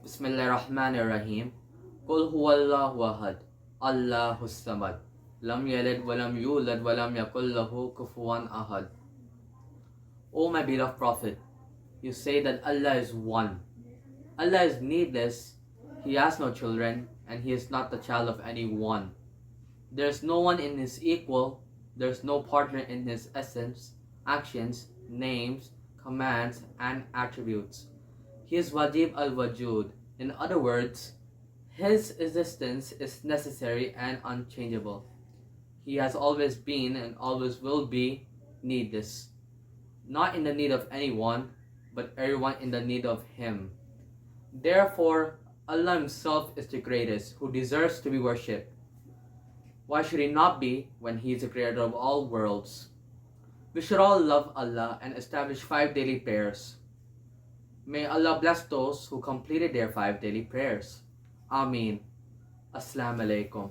Bismillahirrahmanirrahim. Qul huwallahu ahad, Allahus samad, lam yalid walam yulad walam yakul lahu kufuwan ahad. O my beloved Prophet, you say that Allah is one. Allah is needless, He has no children, and He is not the child of any one. There is no one in His equal, there is no partner in His essence, actions, names, commands, and attributes. He is Wajib al-Wajud. In other words, His existence is necessary and unchangeable. He has always been and always will be needless, not in the need of anyone, but everyone in the need of Him. Therefore, Allah Himself is the greatest, who deserves to be worshipped. Why should He not be when He is the creator of all worlds? We should all love Allah and establish 5 daily prayers. May Allah bless those who completed their 5 daily prayers. Ameen. Assalamu alaikum.